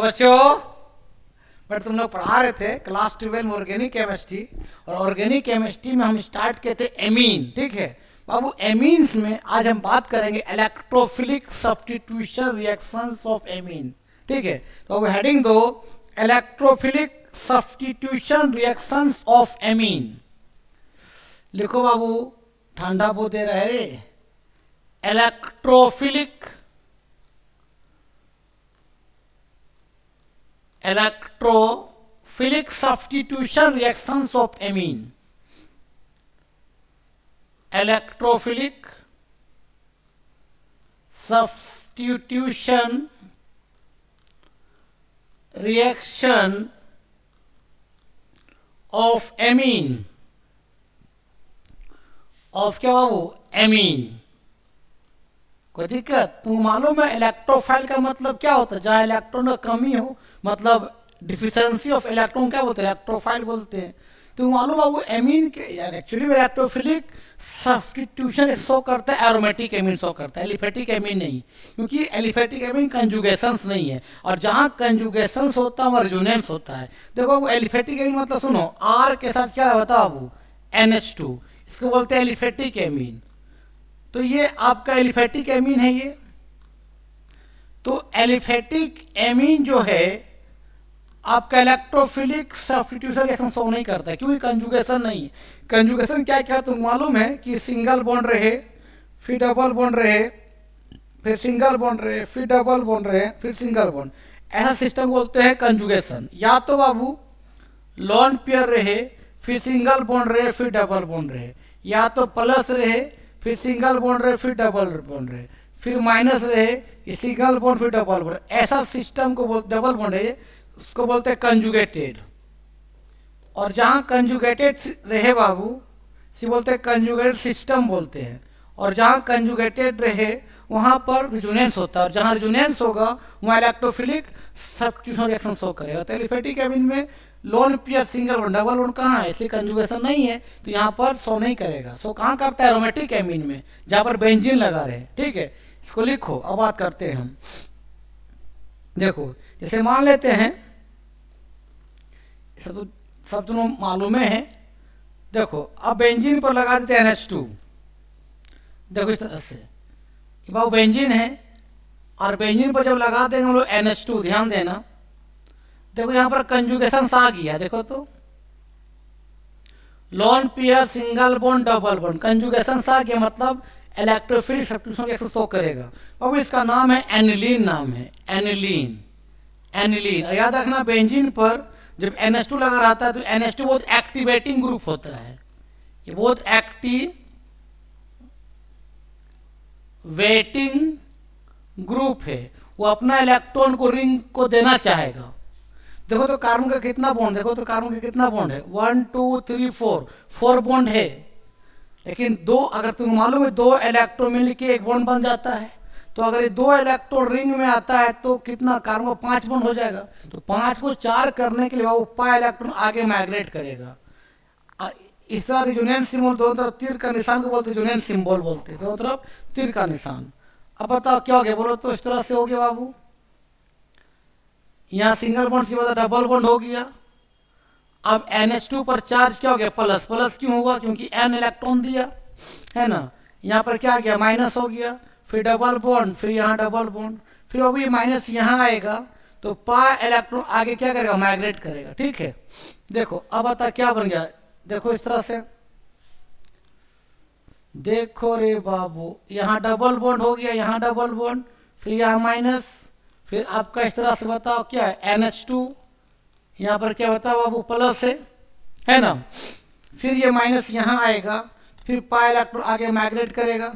Hello बच्चों, but तुम लोग पढ़ा रहे थे क्लास 12 में ऑर्गेनिक केमिस्ट्री, और ऑर्गेनिक केमिस्ट्री में हम स्टार्ट किए थे एमीन। ठीक है बाबू, एमीन्स में आज हम बात करेंगे electrophilic substitution reactions of amine. ठीक है, तो अब हेडिंग दो electrophilic substitution reactions of amine. लिखो बाबू, ठंडा बहुत दे रहे रे। Electrophilic substitution reactions of amine. Electrophilic substitution reaction of amine. Of क्या बाबू? एमीन। कोई दिक्कत? तुमको मालूम है इलेक्ट्रोफाइल का मतलब क्या होता है? जहां इलेक्ट्रॉन का कमी हो, मतलब डिफिशियंसी ऑफ इलेक्ट्रॉन, क्या बोलते हैं? इलेक्ट्रोफाइल बोलते हैं। तो मालूम है वो एमीन के यार एक्चुअली इलेक्ट्रोफिलिक सब्स्टिट्यूशन शो करता है, एरोमेटिक एमीन शो करता है, एलिफेटिक एमीन नहीं, क्योंकि एलिफेटिक एमीन कंजुगेशंस नहीं है, और जहां कंजुगेशंस होता है वहां रेजोनेंस होता है। देखो वो एलिफेटिक एमीन मतलब सुनो, आर के साथ क्या बताओ बाबू? NH2, इसको बोलते हैं एलिफेटिक एमीन। तो ये आपका एलिफेटिक एमीन है ये। तो एलिफेटिक एमीन जो है आपका इलेक्ट्रोफिलिक सब्स्टिट्यूशन रिएक्शन शो नहीं करता है, क्योंकि कंजुगेशन नहीं है। कंजुगेशन क्या क्या तुम मालूम है कि सिंगल बॉन्ड रहे, फिर डबल बॉन्ड रहे, फिर सिंगल बॉन्ड रहे, फिर डबल बॉन्ड रहे, फिर सिंगल बॉन्ड, ऐसा सिस्टम बोलते हैं कंजुगेशन। या तो बाबू लॉन पेयर रहे, फिर सिंगल बॉन्ड रहे, फिर डबल बॉन्ड रहे, या तो प्लस रहे, फिर सिंगल बॉन्ड रहे, फिर डबल बॉन्ड रहे, फिर माइनस रहे, सिंगल बॉन्ड, फिर डबल बॉन्ड, ऐसा सिस्टम को बोलते, डबल बॉन्ड है उसको बोलते हैं कंजुगेटेड। और जहां कंजुगेटेड रहे बाबू, सी बोलते हैं कंजुगेटेड सिस्टम बोलते हैं। और जहां कंजुगेटेड रहे वहां पर रिजोनेंस होता है, और जहां रिजोनेंस होगा वहां इलेक्ट्रोफिलिक सब्स्टिट्यूशन रिएक्शन शो करेगा। तो एलिफेटिक एमीन में lone pair single bond, double bond कहाँ है? इसलिए कंजुगेशन नहीं है, तो यहाँ पर शो नहीं करेगा। शो कहाँ करता है? एरोमेटिक एमीन में, जहां पर बेंजीन लगा रहे। ठीक है, इसको लिखो। अब बात करते हैं हम। देखो जैसे मान लेते हैं, सब दोनों मालूम है। देखो अब बेंजीन पर लगा देते हैं NH2। देखो इस तरह से बाबू बेंजीन है, और बेंजीन पर जब लगा देंगे हम लोग NH2, ध्यान देना। देखो यहां पर कंजुगेशन आ गया, देखो तो lone pair single bond double bond, conjugation आ गया, मतलब इलेक्ट्रोफिलिक सब्स्टिट्यूशन रिएक्शन शो करेगा। अब इसका नाम है एनिलीन, नाम है एनिलीन। एनिलीन, और याद रखना बेंजीन पर जब NH2 लगा रहता है तो NH2 बहुत एक्टिवेटिंग ग्रुप होता है, ये बहुत एक्टिवेटिंग ग्रुप है। वो अपना इलेक्ट्रॉन को रिंग को देना चाहेगा। देखो तो कार्बन का कितना बॉन्ड, देखो तो कार्बन का कितना बॉन्ड है? 1 2 3 4 बॉन्ड है। लेकिन दो, अगर तुम्हें मालूम है 2 इलेक्ट्रॉन मिल के एक बॉन्ड बन जाता है, तो अगर ये 2 इलेक्ट्रॉन रिंग में आता है तो कितना? कार्बन को 5 बॉन्ड हो जाएगा। तो 5 को 4 करने के लिए वो पा इलेक्ट्रॉन आगे माइग्रेट करेगा। इस तरह रिजोनेंस सिंबल, दोनों तरफ तीर का निशान को बोलते हैं रिजोनेंस सिंबल बोलते हैं, दोनों तरफ तीर का निशान। अब बताओ क्या हो गया? बोलो तो इस तरह से हो गया बाबू। यहाँ सिंगल बॉन्ड की वजह डबल बॉन्ड हो गया। अब NH2 पर चार्ज क्या हो गया? प्लस। प्लस क्यों होगा? क्योंकि N इलेक्ट्रॉन दिया है ना। यहाँ पर क्या गया? माइनस हो गया, फिर डबल बॉन्ड, फिर यहाँ डबल बॉन्ड, फिर अभी माइनस यहाँ आएगा, तो पा इलेक्ट्रॉन आगे क्या करेगा? माइग्रेट करेगा। ठीक है, देखो अब बता क्या बन गया। देखो इस तरह से, देखो रे बाबू, यहाँ डबल बॉन्ड हो गया, यहाँ डबल बॉन्ड, फिर यहाँ माइनस, फिर आपका इस तरह से बताओ क्या है? NH2, यहाँ पर क्या बताओ बाबू? प्लस है ना। फिर ये माइनस यहाँ आएगा, फिर पा इलेक्ट्रॉन आगे माइग्रेट करेगा।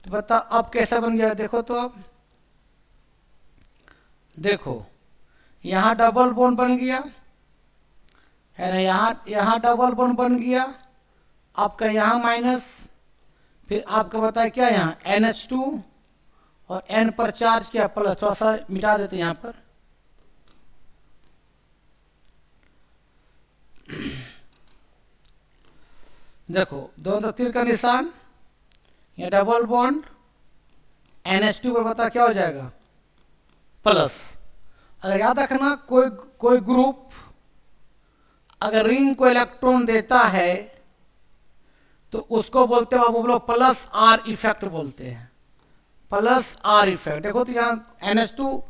तो बता अब कैसा बन गया? देखो तो अब देखो यहाँ डबल बॉन्ड बन गया है ना, यहाँ डबल बॉन्ड बन गया, आपका यहाँ माइनस, फिर आपका बताए क्या? यहाँ NH2 और N पर चार्ज क्या? प्लस। थोड़ा सा मिटा देते यहाँ पर। देखो दोनों तरफ तीर का निशान, ये डबल बॉन्ड, NH2 पर बता क्या हो जाएगा? प्लस। अगर याद रखना, कोई कोई ग्रुप अगर रिंग को इलेक्ट्रॉन देता है तो उसको बोलते हैं, वो लोग प्लस आर इफेक्ट बोलते हैं, प्लस आर इफेक्ट। देखो तो यहाँ NH2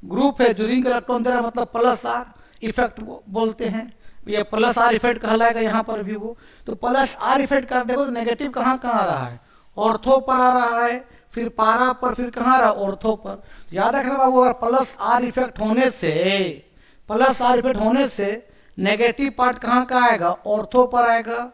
ग्रुप है जो रिंग इलेक्ट्रॉन दे रहा है, मतलब प्लस आर इफेक्ट बोलते हैं। ये प्लस आर इफेक्ट कहलाएगा यहाँ पर भी वो। तो प्लस आर इफेक्ट का देखो तो नेगेटिव कहाँ कहाँ आ रहा है, ऑर्थो पर आ रहा है, फिर पारा पर, फिर कहाँ रहा, ऑर्थो पर। तो याद रखना बाबू, अगर प्लस आर इफेक्ट होने से, प्लस आर इफेक्ट होने से नेगेटिव पार्ट कहाँ का आएगा, ऑर्थो पर आएगा,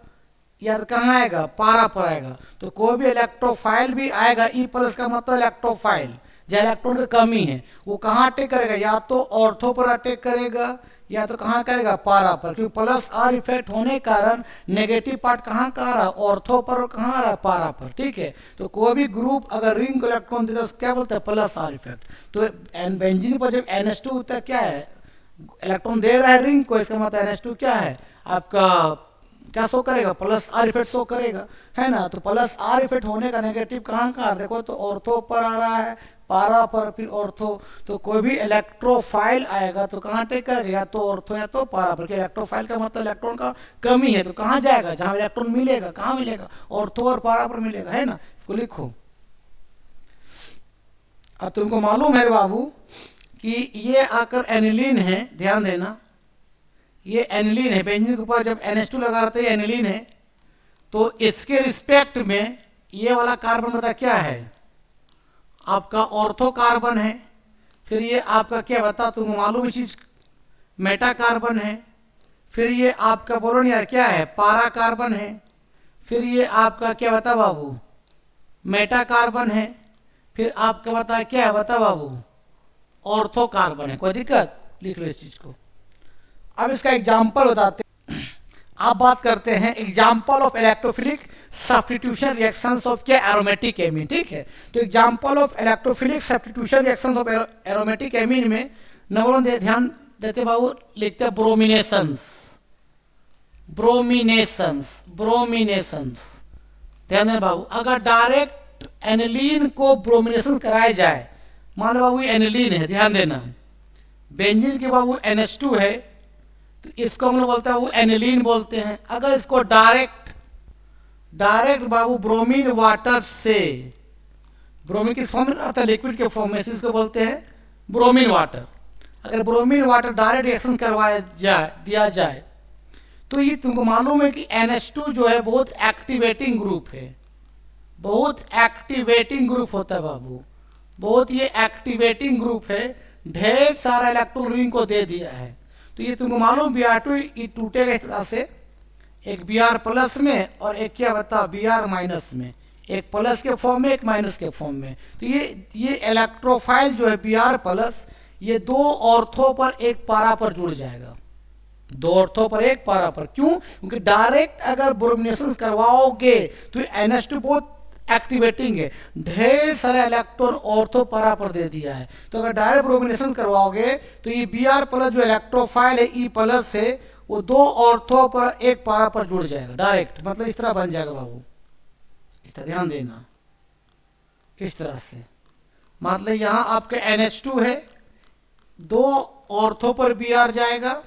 या कहाँ आएगा, पारा पर आएगा। तो कोई भी इलेक्ट्रोफाइल भी आएगा, ई प्लस का मतलब इलेक्ट्रोफाइल, जहाँ इलेक्ट्रॉन की कमी है, वो कहाँ अटैक करेगा, या तो ऑर्थो पर अटैक करेगा या तो कहाँ करेगा, पारा पर। क्योंकि प्लस आर इफेक्ट होने के कारण नेगेटिव पार्ट कहाँ का आ रहा, ऑर्थो पर, और कहाँ आ रहा, पारा पर। ठीक है, तो कोई भी ग्रुप अगर रिंग को इलेक्ट्रॉन देता है तो क्या बोलते हैं, प्लस आर इफेक्ट। तो बेंजीन पर जब NH2 होता है, क्या है, इलेक्ट्रॉन दे रहा है रिंग को, इसका मतलब NH2 क्या है आपका, क्या शो करेगा, प्लस आर इफेक्ट शो करेगा, है ना। तो प्लस आर इफेक्ट होने का नेगेटिव कहाँ का, देखो तो ऑर्थो पर आ रहा है, पारा पर, फिर ऑर्थो। तो कोई भी इलेक्ट्रोफाइल आएगा तो कहाँ टेक करेगा, या तो ऑर्थो या तो पारा पर। इलेक्ट्रोफाइल का मतलब इलेक्ट्रॉन का कमी है, तो कहाँ जाएगा, जहां इलेक्ट्रॉन मिलेगा, कहाँ मिलेगा, ऑर्थो और पारा पर मिलेगा, है ना। इसको लिखो। अब तुमको मालूम है बाबू कि ये आकर एनिलीन है, ध्यान देना, ये एनिलीन है। बेंजीन के ऊपर जब NH2 लगा रहता है, ये एनिलीन है, तो इसके रिस्पेक्ट में ये वाला कार्बन बता क्या है, आपका ऑर्थो कार्बन है। फिर ये आपका क्या बता, तुमको मालूम है चीज, मेटा कार्बन है। फिर ये आपका बोलो नहीं यार क्या है, पारा कार्बन है। फिर ये आपका क्या बता बाबू, मेटा कार्बन है। फिर आपका बता क्या है, बता बाबू, ऑर्थो कार्बन है। कोई दिक्कत, लिख लो इस चीज को। अब इसका एग्जाम्पल बताते हैं। आप बात करते हैं example of electrophilic substitution reactions of क्या, एरोमेटिक एमीन। ठीक है, तो example of electrophilic substitution reactions of aromatic amine में नंबर 1 ध्यान देते बाबू, लिखते हैं ब्रोमिनेशंस, ब्रोमिनेशंस, ब्रोमिनेशंस। ध्यान देना बाबू, अगर डायरेक्ट एनिलीन को ब्रोमिनेशन कराया जाए, मान लो बाबू एनिलीन है, ध्यान देना, बेंजीन के बाबू NH2 है, तो इसको हम लोग बोलते हैं वो एनिलीन बोलते हैं। अगर इसको डायरेक्ट बाबू ब्रोमीन वाटर से, ब्रोमीन किस फॉर्म में रहता है, लिक्विड के फॉर्म में, इसको बोलते हैं ब्रोमीन वाटर। अगर ब्रोमीन वाटर डायरेक्ट रिएक्शन करवाया जाए, दिया जाए, तो ये तुमको मालूम है कि NH2 जो है बहुत एक्टिवेटिंग ग्रुप है, बहुत एक्टिवेटिंग ग्रुप होता है बाबू, बहुत ये एक्टिवेटिंग ग्रुप है, ढेर सारा इलेक्ट्रॉन रिंग को दे दिया है। तो ये तुमको मालूम Br2 ये टूटेगा इस तरह से, एक Br प्लस में और एक क्या बता Br माइनस में, एक प्लस के फॉर्म में, एक माइनस के फॉर्म में। तो ये इलेक्ट्रोफाइल जो है Br प्लस, ये 2 ऑर्थो पर एक पारा पर जुड़ जाएगा, 2 ऑर्थो पर एक पारा पर। क्यों, क्योंकि डायरेक्ट अगर ब्रोमिनेशन करवाओगे तो NH2 बहुत एक्टिवेटिंग है, ढेर सारे इलेक्ट्रॉन ऑर्थो पारा पर दे दिया है। तो अगर डायरेक्ट ब्रोमिनेशन करवाओगे तो ये Br प्लस जो इलेक्ट्रोफाइल है E प्लस से, वो 2 ऑर्थो पर एक पारा पर जुड़ जाएगा डायरेक्ट, मतलब इस तरह बन जाएगा बाबू, इस तरह ध्यान देना, इस तरह से। मतलब यहां आपके NH2 है, 2 ऑर्थो पर Br जाएगा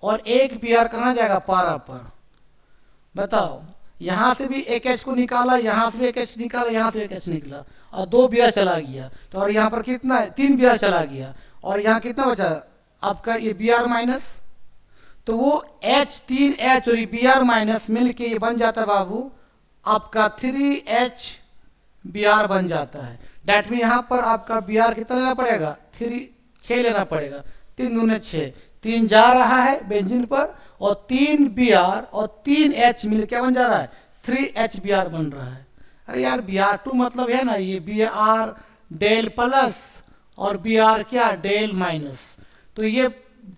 और एक Br कहां जाएगा, पारा पर। बताओ, यहां से भी एक H को निकाला, यहां से भी एक H निकाला, यहां से एक H निकला, और 2 Br चला गया। तो और यहां पर कितना है, 3 Br चला गया, और यहां कितना बचा आपका, ये Br माइनस। तो वो H 3H और Br माइनस मिलके ये बन जाता है बाबू आपका 3H Br बन जाता है। डेट में यहां पर आपका Br कितना लेना पड़ेगा, 6 लेना पड़ेगा, 3 दूने 6, 3 जा रहा है बेंजीन पर, और 3 Br और 3 H मिल क्या बन जा रहा है, 3H Br बन रहा है। अरे यार Br2 मतलब है ना, ये Br डेल प्लस और Br क्या, डेल माइनस। तो ये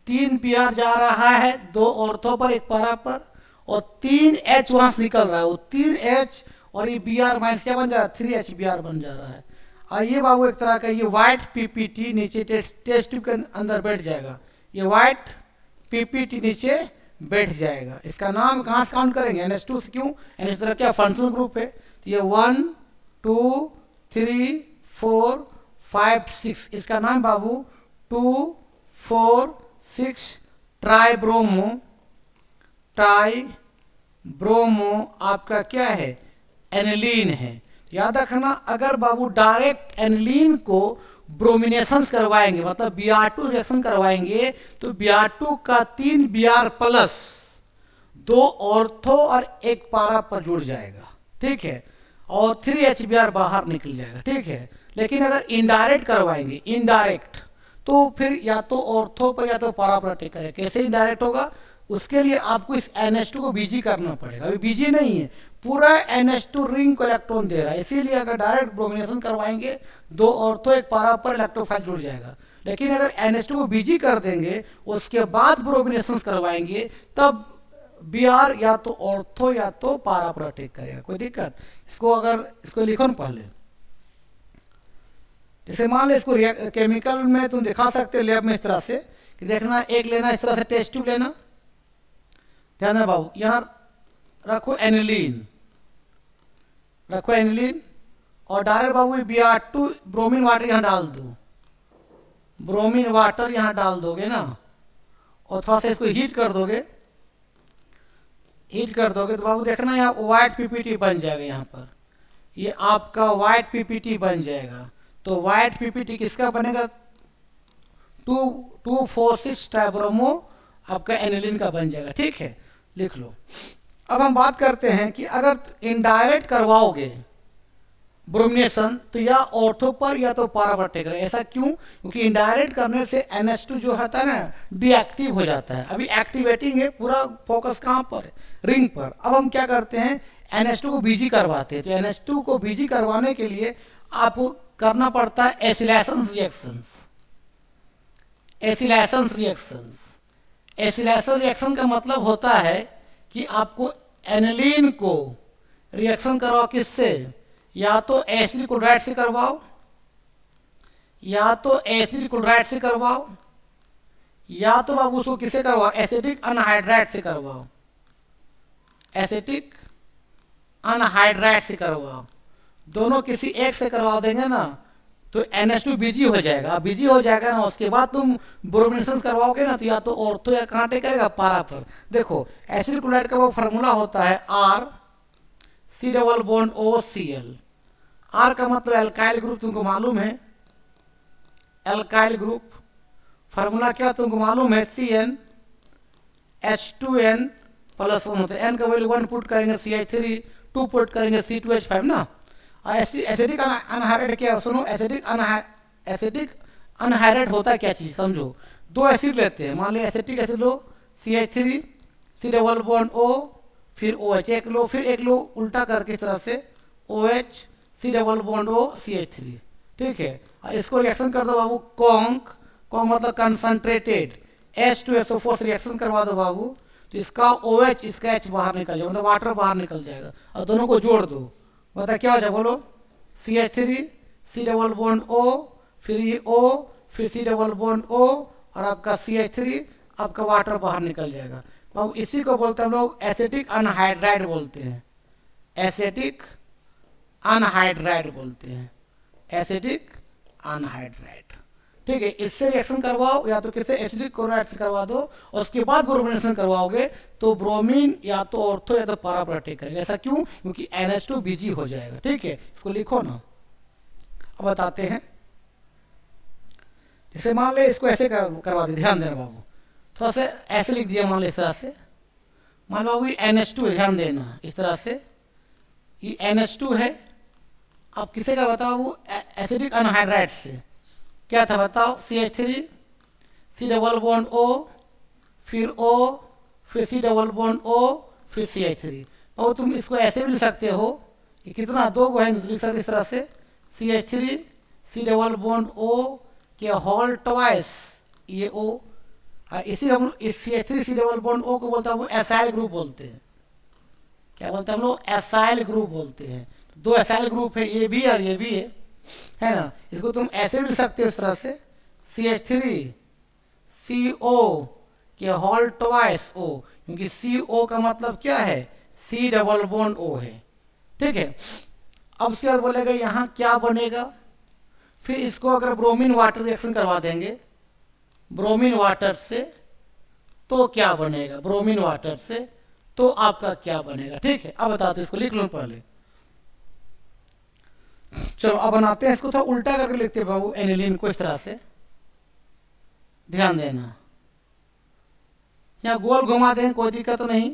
3 Br जा रहा है 2 ऑर्थो पर एक पारा पर, और 3H वहां से निकल रहा है, वो 3H और ये Br माइनस क्या बन जा रहा है, 3H Br बन जा रहा है। आइए बाबू एक तरह का ये व्हाइट PPT नीचे टेस्ट ट्यूब के अंदर बैठ जाएगा, ये व्हाइट PPT नीचे बैठ जाएगा। इसका नाम कहां से काउंट करेंगे, NH2 से। क्यों, NH तरह क्या फंक्शनल ग्रुप है। तो ये 1 2 3 4 5 6, इसका नाम बाबू 2,4,6 ट्राइब्रोमो, ट्राइब्रोमो आपका क्या है, एनिलीन है। याद रखना, अगर बाबू डायरेक्ट एनिलीन को ब्रोमिनेशन करवाएंगे, मतलब Br2 रिएक्शन करवाएंगे, तो Br2 का 3 Br प्लस 2 ऑर्थो और 1 पारा पर जुड़ जाएगा, ठीक है, और 3 HBr बाहर निकल जाएगा, ठीक है। लेकिन अगर इनडायरेक्ट करवाएंगे, इनडायरेक्ट, तो फिर या तो ऑर्थो पर या तो पारा पर अटैक करेगा। कैसे इनडायरेक्ट होगा, उसके लिए आपको इस NH2 को बीजी करना पड़ेगा। अभी बीजी नहीं है, पूरा NH2 रिंग को इलेक्ट्रॉन दे रहा है, इसीलिए अगर डायरेक्ट ब्रोमिनेशन करवाएंगे 2 ऑर्थो 1 पारा पर इलेक्ट्रोफाइल जुड़ जाएगा। लेकिन अगर NH2 को बीजी कर देंगे, उसके बाद ब्रोमिनेशन करवाएंगे, तब Br या तो ऑर्थो या तो पारा पर अटैक करेगा। कोई दिक्कत, इसको लिखो ना पहले। जैसे मान लो इसको केमिकल में तुम दिखा सकते हो लैब में इस तरह से कि देखना, एक लेना इस तरह से टेस्ट ट्यूब लेना, ध्यान है बाबू, यहां रखो एनिलीन, रखो एनिलीन, और डायरेक्ट बाबू Br2 ब्रोमीन वाटर यहां डाल दो, ब्रोमीन वाटर यहां डाल दोगे ना, और थोड़ा सा इसको हीट कर दोगे, हीट कर दोगे तो बाबू देखना यहाँ व्हाइट पीपीटी बन जाएगा। यहाँ पर ये आपका व्हाइट पीपीटी बन जाएगा। तो व्हाइट पीपीटी किसका बनेगा, 2,4,6 ट्राइब्रोमो आपका एनिलीन का बन जाएगा, ठीक है, लिख लो। अब हम बात करते हैं कि अगर इनडायरेक्ट करवाओगे ब्रोमिनेशन, तो या ऑर्थो पर या तो पारा पर अटैक करेगा। ऐसा क्यों, क्योंकि इनडायरेक्ट करने से NH2 जो होता है ना, डीएक्टिव हो जाता है। अभी एक्टिवेटिंग है, पूरा फोकस कहाँ पर है, रिंग पर। अब हम क्या करते हैं, NH2 को बीजी करवाते हैं। तो NH2 को बीजी करवाने के लिए आपको करना पड़ता है acylation reactions, acylation reactions. Acylation reaction का मतलब होता है कि आपको एनिलीन को रिएक्शन करवाओ किससे, या तो एसिड क्लोराइड से करवाओ, या तो एसिड क्लोराइड से करवाओ, या तो बाबू उसको किससे करवाओ, एसिडिक अनहाइड्राइड से करवाओ, एसिडिक अनहाइड्राइड से करवाओ। दोनों किसी एक से करवा देंगे ना, तो NH2 बीजी हो जाएगा। बीजी हो जाएगा ना, उसके बाद तुम ब्रोमिनेशन करवाओगे ना, तो या तो ऑर्थो या कहाँ अटैक करेगा, पारा पर। देखो एसिड क्लोराइड का वो फार्मूला होता है RC≡OCl। R का मतलब एल्काइल ग्रुप, तुमको मालूम है, एल्काइल ग्रुप। फार्मूला क्या तुमको मालूम है, CnH2n + 1 होता है। n का वैल्यू 1 पुट करेंगे CH3, 2 पुट करेंगे C2H5 ना। एसिडिक अनहाइड्रेट क्या, सुनो, एसिडिक अनहाइड्रेट होता है क्या चीज, समझो। 2 एसिड लेते हैं, मान लो एसिटिक एसिड लो, CH3 C≡O, फिर OH एक लो, फिर एक लो उल्टा करके इस तरह से OH C≡O CH3, ठीक है। इसको रिएक्शन कर दो बाबू, कॉन्क मतलब कंसंट्रेटेड, H2SO4 से रिएक्शन करवा दो बाबू, तो इसका OH इसका H बाहर निकल जाएगा, मतलब वाटर बाहर निकल जाएगा, और दोनों को जोड़ दो, बता क्या हो जाए, बोलो, CH3 C≡O, फिर ये O, फिर C≡O, और आपका CH3, आपका वाटर बाहर निकल जाएगा। बाबू इसी को बोलते हैं हम लोग एसिटिक अनहाइड्राइड बोलते हैं, एसिटिक अनहाइड्राइड बोलते हैं, एसिडिक अनहाइड्राइड, ठीक है। इससे रिएक्शन करवाओ, या तो किसी एसिडिक क्लोराइड से करवा दो, उसके बाद ब्रोमिनेशन करवाओगे तो ब्रोमीन या तो ऑर्थो या तो पारा पर अटैक करेगा। ऐसा क्यों, क्योंकि NH2 बीजी हो जाएगा, ठीक है। इसको लिखो ना, अब बताते हैं। जैसे मान ले इसको ऐसे करवा दे, ध्यान देना बाबू, थोड़ा सा ऐसे लिख दिया, मान लो इस तरह से, मान लो बाबू NH2 है, ध्यान देना, इस तरह से ये NH2 है। अब किसे का बताओ, वो एसिडिक अनहाइड्राइड से क्या था बताओ, CH3 C≡O, फिर O, फिर C≡O, फिर CH3। और तुम इसको ऐसे भी लिख सकते हो, ये कितना, 2 को है, लिख सकते इस तरह से, CH3 C≡O के होल ट्वाइस, ये O। इसी हम इस CH3 C≡O को बोलते हैं वो एसाइल ग्रुप बोलते हैं। क्या बोलते हैं हम लोग, एसाइल ग्रुप बोलते हैं। 2 एसाइल ग्रुप है, ये भी और ये भी है ना। इसको तुम ऐसे भी लिख सकते हो इस तरह से, CH3 CO के होल ट्वाइस O, क्योंकि CO का मतलब क्या है, C≡O है, ठीक है। अब उसके बाद बोलेगा यहाँ क्या बनेगा, फिर इसको अगर ब्रोमीन वाटर रिएक्शन करवा देंगे ब्रोमीन वाटर से तो क्या बनेगा, ब्रोमीन वाटर से तो आपका क्या बनेगा। ठीक है, अब बताते इसको, लिख लो पहले। चलो अब बनाते हैं इसको, थोड़ा उल्टा करके लिखते हैं बाबू एनिलीन को, इस तरह से ध्यान देना। यहाँ गोल घुमा दें कोई दिक्कत नहीं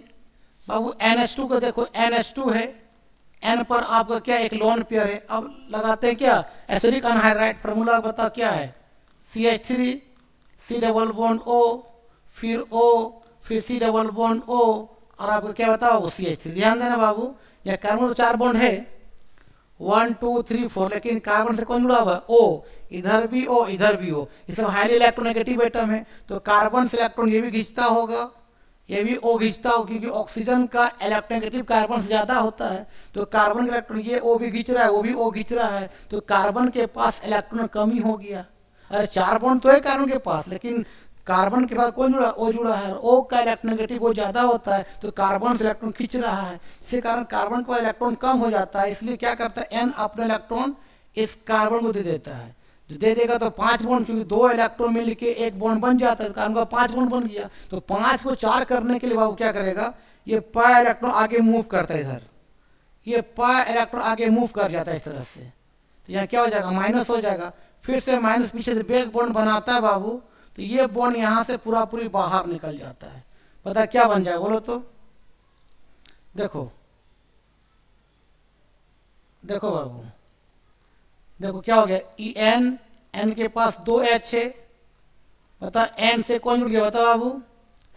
बाबू। NH2 को देखो, NH2 है, N पर आपका क्या एक लोन पेयर है। अब लगाते हैं क्या, एसिडिक अनहाइड्राइड, फार्मूला बताओ क्या है, CH3 C double bond O, फिर O, फिर C डबल बॉन्ड O, और आपको क्या बताओ CH3। ध्यान देना बाबू, यह कार्बन तो 4 बॉन्ड है, 1 2 3 4, लेकिन कार्बन से कौन जुड़ा हुआ है, O, इधर भी O इधर भी O, ये सब हाईली इलेक्ट्रोनेगेटिव एटम है, तो कार्बन से इलेक्ट्रॉन ये भी खींचता होगा, ये भी O खींचता होगा, क्योंकि ऑक्सीजन का इलेक्ट्रोनेगेटिव कार्बन से ज्यादा होता है, तो कार्बन का इलेक्ट्रॉन ये O भी खींच रहा है, वो भी O खींच रहा है, तो कार्बन के पास इलेक्ट्रॉन कमी हो गया। अरे 4 बॉन्ड तो है कार्बन के पास, लेकिन कार्बन के पास कौन जुड़ा, O जुड़ा है, और O का इलेक्ट्रोनेगेटिव वो ज्यादा होता है, तो कार्बन से इलेक्ट्रॉन खींच रहा है, इसी कारण कार्बन का इलेक्ट्रॉन कम हो जाता है। इसलिए क्या करता है, N अपना इलेक्ट्रॉन इस कार्बन को दे देता है, जो दे देगा तो 5 बॉन्ड, क्योंकि 2 इलेक्ट्रॉन मिल के 1 बॉन्ड बन जाता है, तो कार्बन का 5 बॉन्ड बन गया। तो 5 को 4 करने के लिए बाबू क्या करेगा, ये पा इलेक्ट्रॉन आगे मूव करता है इधर, ये पा इलेक्ट्रॉन आगे मूव कर जाता है इस तरह से, तो यहाँ क्या हो जाएगा, माइनस हो जाएगा, फिर से माइनस पीछे से बैक बॉन्ड बनाता है बाबू, तो ये बॉन्ड यहाँ से पूरा पूरी बाहर निकल जाता है। पता क्या बन जाएगा बोलो तो, देखो देखो बाबू, देखो क्या हो गया, En, N के पास 2H है, बता N से कौन जुड़ गया, बता बाबू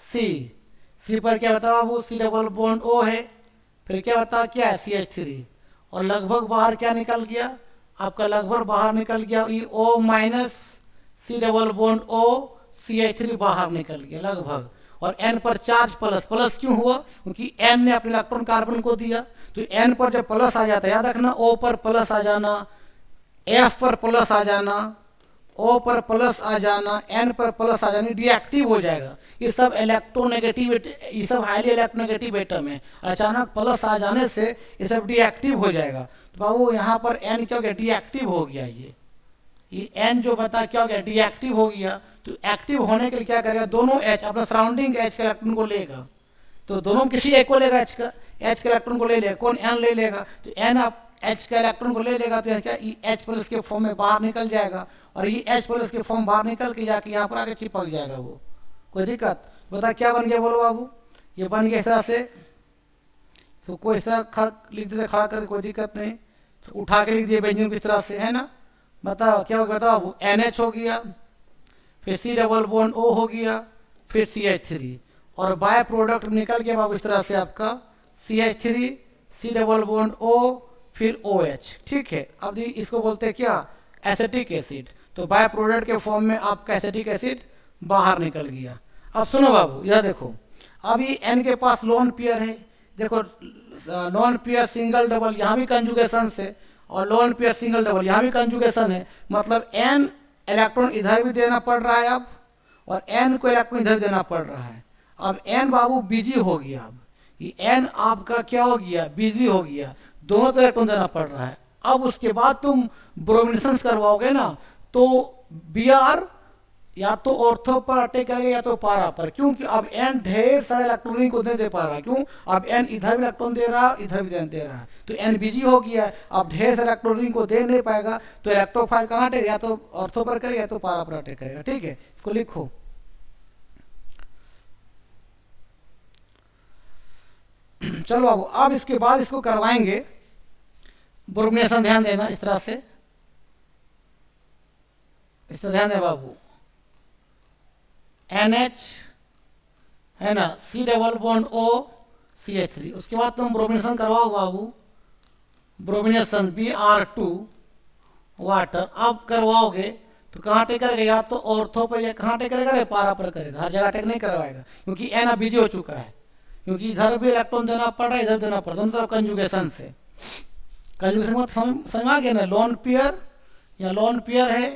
C पर क्या बता बाबू, C डबल बॉन्ड O है, फिर क्या बता क्या है CH3, और लगभग बाहर क्या निकल गया आपका, लगभग बाहर निकल गया ये O minus C double bond O CH3 बाहर निकल गया लगभग, और N पर चार्ज प्लस, प्लस क्यों हुआ, क्योंकि N ने अपने इलेक्ट्रॉन कार्बन को दिया, तो N पर जब प्लस आ जाता है, याद रखना O पर प्लस आ जाना, F पर प्लस आ जाना, O पर प्लस आ जाना, N पर प्लस आ जाना, रिएक्टिव हो जाएगा। ये सब इलेक्ट्रोनेगेटिव, ये सब हाईली इलेक्ट्रोनेगेटिव एटम है, अचानक प्लस आ जाने से ये सब रिएक्टिव हो जाएगा। तो बाबू यहाँ पर N क्या हो गया, रिएक्टिव हो गया, ये N जो बता क्या हो गया, रिएक्टिव हो गया। तो एक्टिव होने के लिए क्या करेगा, दोनों H अपना सराउंडिंग H के इलेक्ट्रॉन को लेगा, तो दोनों किसी एक को लेगा, H के इलेक्ट्रॉन को ले लेगा, कौन N ले लेगा, तो N आप H का इलेक्ट्रॉन को ले लेगा, तो क्या H प्लस के फॉर्म में बाहर निकल जाएगा, और ये H प्लस के फॉर्म बाहर निकल के जाके यहाँ पर आके चिपक जाएगा, वो कोई दिक्कत, बता क्या बन गया बोलो बाबू, ये बन गया इस तरह से, तो कोई इस तरह लिख देते खड़ा कर, कोई दिक्कत नहीं, तो उठा के लिख दिए बेंजीन को इस तरह से, है ना। बताओ क्या हो गया, बताओ NH हो गया, फिर C डबल बॉन्ड O हो गया, फिर CH3, और बाय प्रोडक्ट निकल गया बाबू इस तरह से आपका CH3 C double bond O फिर OH। ठीक है, अब इसको बोलते हैं क्या, एसिटिक एसिड, तो बाय प्रोडक्ट के फॉर्म में आपका एसिटिक एसिड बाहर निकल गया। अब सुनो बाबू, यह देखो, अब ये N के पास लोन पेयर है, देखो लोन पेयर सिंगल डबल यहाँ भी कंजुगेशन से, और लोन पेयर सिंगल डबल यहाँ भी कंजुगेशन है, मतलब N इलेक्ट्रॉन इधर भी देना पड़ रहा है अब, और N को इलेक्ट्रॉन इधर देना पड़ रहा है। अब N बाबू बिजी हो गया, अब ये N आपका क्या हो गया, बिजी हो गया, दोनों तरफ इलेक्ट्रॉन देना पड़ रहा है। अब उसके बाद तुम ब्रोमिनेशन करवाओगे ना, तो Br या तो ऑर्थो पर अटैक करेगा या तो पारा पर, क्योंकि अब N ढेर सारे इलेक्ट्रॉन को नहीं दे पा रहा है, क्यों, अब N इधर भी इलेक्ट्रॉन दे रहा है, इधर भी दे रहा है, तो N बिजी हो गया है, अब ढेर सारे इलेक्ट्रॉन को दे नहीं पाएगा, तो इलेक्ट्रोफाइल कहाँ अटैक, या तो ऑर्थो पर करेगा या तो पारा पर अटैक करेगा। ठीक है, इसको लिखो। चलो बाबू, अब इसके बाद इसको करवाएंगे ब्रोमिनेशन, ध्यान देना इस तरह से, इस तरह ध्यान दे बाबू, NH है ना, C double bond O CH3, उसके बाद तुम ब्रोमिनेशन करवाओ बाबू, ब्रोमिनेशन Br2 वाटर। अब करवाओगे तो कहाँ टेक करेगा, या तो ऑर्थो पर, या कहाँ टेक करेगा, पारा पर करेगा, हर जगह टेक नहीं करवाएगा, क्योंकि N अब बिजी हो चुका है, क्योंकि इधर भी इलेक्ट्रॉन देना पड़ रहा है, इधर देना पड़ रहा है, दोनों तरफ कंजुगेशन से। कंजुगेशन मत समझ आ गया ना, लोन पेयर या लोन पेयर है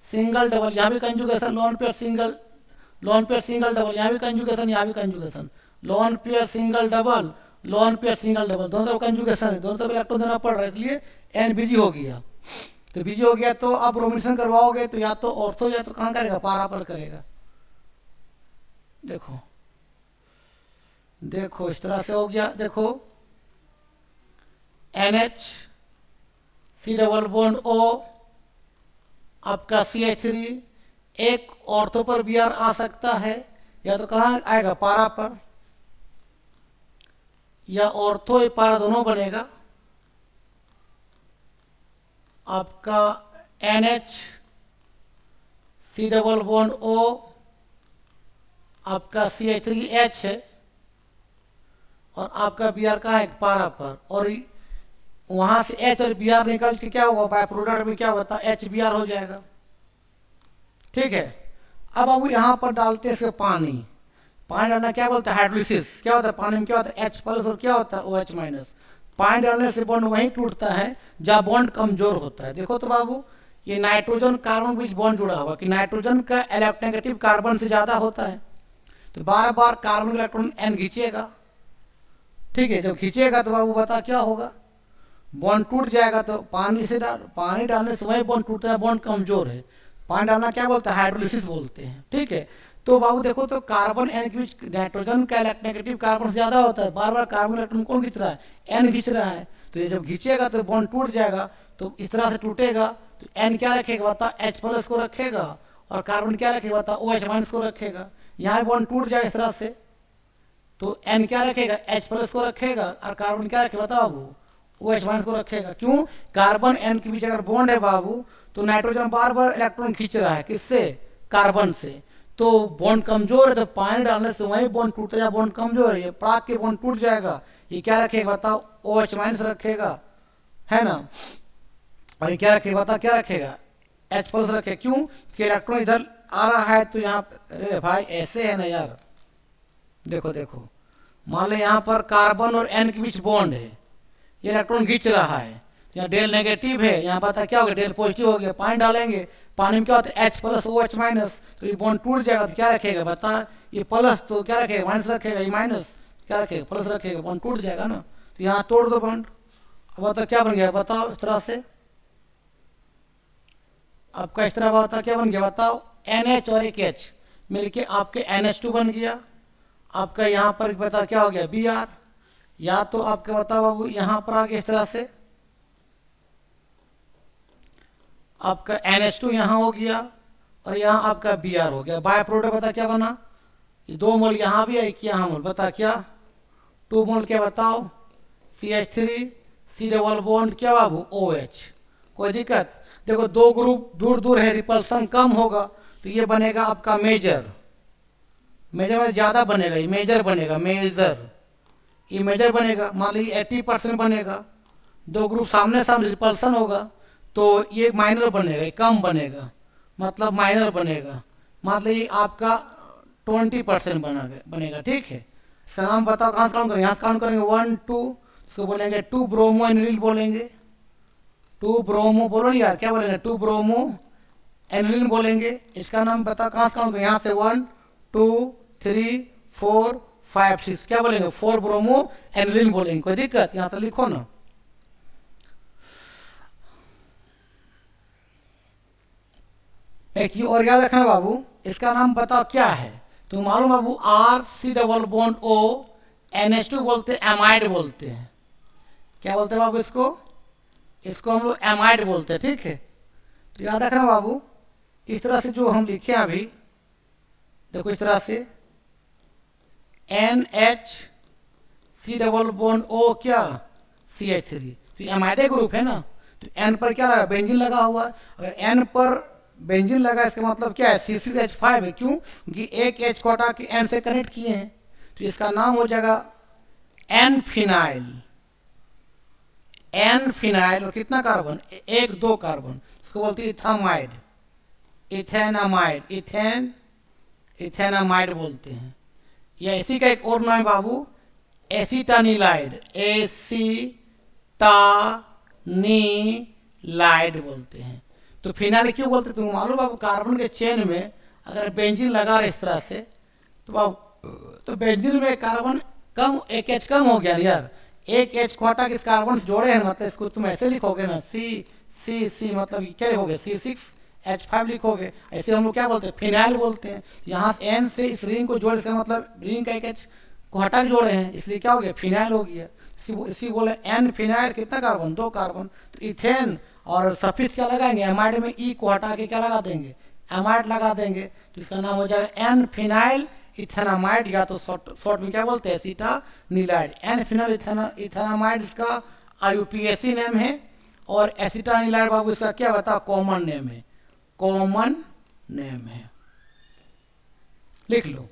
सिंगल डबल, यहाँ भी conjugation, lone pair single, lone pair single double, यहाँ भी कंजुगेशन, यहाँ भी conjugation, lone pair single double, lone pair single double, दोनों तरफ कंजुगेशन है, दोनों तरफ इलेक्ट्रॉन देना पड़ रहा है, इसलिए N बिजी हो गया। तो बिजी हो गया तो आप ब्रोमिनेशन करवाओगे तो या तो ऑर्थो या तो कहाँ करेगा, पारा पर करेगा। देखो देखो इस तरह से हो गया। देखो NH C double bond O आपका CH3 एक ऑर्थो पर Br आ सकता है, या तो कहाँ आएगा, पारा पर, या ऑर्थो या पारा दोनों बनेगा। आपका NH C double bond O आपका CH3H है और आपका Br कहाँ है, पारा पर, और वहां से H और Br निकल के क्या होगा, बाय प्रोडक्ट में क्या होता है, HBr हो जाएगा। ठीक है। अब अब यहाँ पर डालते हैं इसके पानी। पानी डालना क्या बोलते हैं, हाइड्रोलिसिस। क्या होता है पानी में, क्या होता है H प्लस और क्या होता है OH माइनस। पानी डालने से बॉन्ड वहीं टूटता है जहाँ बॉन्ड कमजोर होता है। देखो तो बाबू, ये नाइट्रोजन कार्बन बीच बॉन्ड जुड़ा हुआ कि नाइट्रोजन का इलेक्ट्रोनेगेटिव कार्बन से ज्यादा होता है, तो बार बार कार्बन का इलेक्ट्रॉन N खींचेगा। ठीक है, जब खींचेगा तो बाबू बता क्या होगा, बॉन्ड टूट जाएगा। तो पानी डालने से वही बॉन्ड टूटता है, बॉन्ड कमजोर है। पानी डालना क्या बोलते हैं, हाइड्रोलिसिस बोलते हैं। ठीक है, तो बाबू देखो तो कार्बन N के बीच नाइट्रोजन का नेगेटिव कार्बन से ज्यादा होता है, बार बार कार्बन इलेक्ट्रॉन कौन खींच रहा है, N खींच रहा है। तो ये जब खींचेगा तो बॉन्ड टूट जाएगा। तो इस तरह से टूटेगा तो N क्या रखेगा बता, H प्लस को रखेगा, और कार्बन क्या रखेगा बता, OH माइनस को रखेगा। यहाँ बॉन्ड टूट जाएगा इस तरह से, तो N क्या रखेगा, H प्लस को रखेगा, और कार्बन क्या रखेगा बताओ बाबू, OH माइनस को रखेगा। क्यों, कार्बन N के बीच अगर बॉन्ड है बाबू, तो नाइट्रोजन बार बार इलेक्ट्रॉन खींच रहा है, किससे, कार्बन से। तो बॉन्ड कमजोर है, तो पानी डालने से वही बॉन्ड टूटता है, बॉन्ड कमजोर है, ये पड़ाक के बॉन्ड टूट जाएगा। ये क्या रखेगा बताओ, OH माइनस रखेगा, है ना। और ये क्या रखेगा बता, क्या रखेगा, H प्लस रखेगा। क्यों कि इलेक्ट्रॉन इधर आ रहा है, तो यहाँ, अरे भाई ऐसे है ना यार। देखो देखो, मान लो यहाँ पर कार्बन और N के बीच बॉन्ड है, ये इलेक्ट्रॉन खींच रहा है, यहाँ डेल नेगेटिव है, यहाँ पता क्या होगा, डेल पॉजिटिव हो गया। पानी डालेंगे, पानी में क्या होता है H प्लस OH माइनस, तो ये बॉन्ड टूट जाएगा। तो क्या रखेगा बता, ये प्लस तो क्या रखेगा, माइनस रखेगा, ये माइनस क्या रखेगा, प्लस रखेगा, बॉन्ड टूट जाएगा ना। तो यहाँ तोड़ दो बॉन्ड। अब बताओ क्या बन गया, बताओ इस तरह से आपका इस तरह बताओ क्या बन गया, बताओ NH और एक H मिलके आपके NH2 बन गया। आपका यहाँ पर बता क्या हो गया, Br। या तो आपके बताओ बाबू यहाँ पर आ गया इस तरह से, आपका NH2 यहाँ हो गया और यहाँ आपका Br हो गया। बाय प्रोडक्ट बता क्या बना, ये 2 मोल यहाँ भी है, एक यहाँ मोल, बता क्या, 2 मोल क्या बताओ, CH3 C डबल बॉन्ड क्या बाबू, OH। कोई दिक्कत, देखो 2 ग्रुप दूर दूर है, रिपल्सन कम होगा, तो ये बनेगा आपका मेजर में ज्यादा बनेगा, ये मेजर बनेगा, ये मेजर बनेगा। मान लीजिए 80% बनेगा, 2 ग्रुप सामने सामने रिपल्सन होगा, तो ये माइनर बनेगा, ये कम बनेगा, मतलब माइनर बनेगा। मान लीजिए आपका 20% बनेगा। ठीक है, इसका नाम बताओ, कहाँ से काउंट करेंगे, यहाँ से काउंट करेंगे 1 2, इसको बोलेंगे 2 ब्रोमो एनिलीन बोलेंगे, 2 ब्रोमो बोलो यार, क्या बोलेंगे, 2 ब्रोमो एनिलीन बोलेंगे। इसका नाम बताओ, कहाँ से काउंट करेंगे, यहाँ से 1 2 3 4 5 6, क्या बोलेंगे, 4 ब्रोमो एनिलीन बोलेंगे। कोई दिक्कत, यहाँ से लिखो ना। एक चीज और याद रखना बाबू, इसका नाम बताओ क्या है, तो मालूम बाबू, RC double bond O NH2 बोलते हैं, एमाइड बोलते हैं। क्या बोलते हैं बाबू इसको हम लोग एमाइड बोलते हैं। ठीक है, तो याद रखना बाबू, इस तरह से जो हम लिखे अभी, देखो इस तरह से NH C double bond O क्या, CH3, तो एमाइड ग्रुप है ना। तो N पर क्या लगा, बेंजीन लगा हुआ है। अगर N पर बेंजीन लगा, इसका मतलब क्या है, C6H5 है। क्यों, क्योंकि एक H को हटा के N से कनेक्ट किए हैं, तो इसका नाम हो जाएगा N फिनाइल। N फिनाइल, और कितना कार्बन, 1 2 कार्बन, इसको बोलते हैं इथामाइड, इथेनामाइड बोलते हैं। या इसी का एक और नाम है बाबू, एसिटानिलाइड, एसिटानिलाइड बोलते हैं। तो फिनाइल क्यों बोलते हैं, तुम मालूम बाबू, कार्बन के चेन में अगर बेंजीन लगा रहे इस तरह से, तो बाबू तो बेंजीन में कार्बन कम, एक H कम हो गया यार, एक H को हटा के इस कार्बन से जोड़े हैं, मतलब इसको तुम ऐसे लिखोगे ना, सी मतलब क्या लिखोगे C6H5 लिखोगे। ऐसे हम लोग क्या बोलते हैं, फिनाइल बोलते हैं। यहाँ से N से इस रिंग को जोड़े, इसका मतलब रिंग का एक H को हटा के जोड़े हैं, इसलिए क्या हो गया, फिनाइल हो गया। इसी बोले N फिनाइल, कितना कार्बन, 2 कार्बन। तो इथेन और सफिक्स क्या लगाएंगे, एमाइड में ई को हटा के क्या लगा देंगे, एमाइड लगा देंगे, तो इसका नाम हो जाएगा N फिनाइल इथेनामाइड, या तो शॉर्ट में क्या बोलते हैं, एसिटानिलाइड। N फिनाइल इथेनामाइड इसका IUPAC नेम है, और एसिटानिलाइड बाबू इसका क्या बता, कॉमन नेम है, कॉमन नेम है, लिख लो।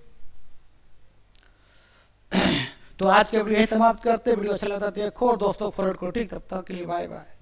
तो आज के वीडियो यही समाप्त करते। वीडियो अच्छा लगता है देखो और दोस्तों फॉरवर्ड करो, ठीक। तब तक के लिए बाय बाय।